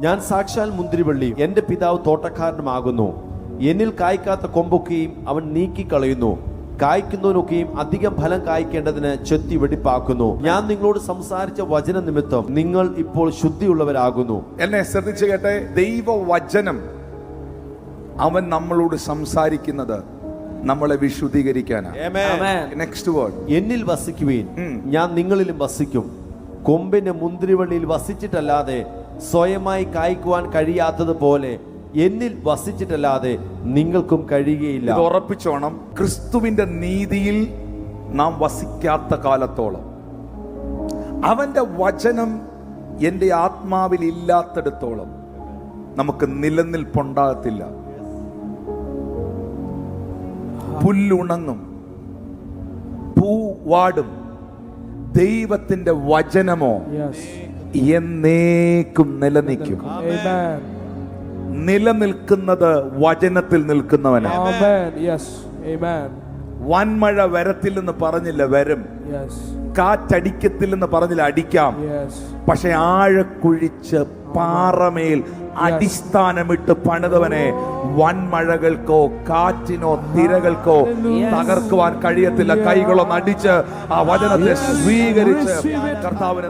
ഞാൻ സാക്ഷാൽ മുന്തിരിവള്ളിയും എന്റെ പിതാവ് തോട്ടക്കാരനുമാകുന്നു. എന്നിൽ കായ്ക്കാത്ത കൊമ്പൊക്കെയും അവൻ നീക്കിക്കളയുന്നു, കായ്ക്കുന്നവനൊക്കെയും അധികം ഫലം കായ്ക്കേണ്ടതിന് ചെത്തി വെടിപ്പാക്കുന്നു. ഞാൻ നിങ്ങളോട് സംസാരിച്ച വചന നിമിത്തം നിങ്ങൾ ഇപ്പോൾ ശുദ്ധിയുള്ളവരാകുന്നു. എന്നെ ശ്രദ്ധിച്ചു കേട്ടെ, ദൈവവചനം അവൻ നമ്മളോട് സംസാരിക്കുന്നത് നമ്മളെ വിശുദ്ധീകരിക്കാനാണ്. നെക്സ്റ്റ് വേർഡ്, എന്നിൽ വസിക്കുവീൻ, ഞാൻ നിങ്ങളിലും വസിക്കും. കൊമ്പിന് മുന്തിരിവള്ളിയിൽ വസിച്ചിട്ടല്ലാതെ സ്വയമായി കായ്ക്കുവാൻ കഴിയാത്തതുപോലെ എന്നിൽ വസിച്ചിട്ടല്ലാതെ നിങ്ങൾക്കും കഴിയുകയില്ല. ഇത് ഉറപ്പിച്ചോണം. ക്രിസ്തുവിന്റെ നീതിയിൽ നാം വസിക്കാത്ത കാലത്തോളം, അവന്റെ വചനം എൻ്റെ ആത്മാവിൽ ഇല്ലാത്തിടത്തോളം നമുക്ക് നിലനിൽപ്പുണ്ടാകത്തില്ല. പുല്ലുണങ്ങും, പൂവാടും, ദൈവത്തിന്റെ വചനമോ എന്നേക്കും നിലനിൽക്കും. നിലനിൽക്കുന്നത് വചനത്തിൽ നിൽക്കുന്നവനാണ്. വൻമഴ വരത്തില്ലെന്ന് പറഞ്ഞില്ല, വരും. കാറ്റടിക്കത്തില്ലെന്ന് പറഞ്ഞില്ല, അടിക്കാം. പക്ഷെ ആഴക്കുഴിച്ച് പാറമേൽ അടിസ്ഥാനമിട്ട് പണിതവനെ വൻമഴകൾക്കോ കാറ്റിനോ തിരകൾക്കോ തകർക്കുവാൻ കഴിയത്തില്ല. കൈകളൊന്ന് അടിച്ച് ആ വചനത്തെ സ്വീകരിച്ച് കർത്താവിനെ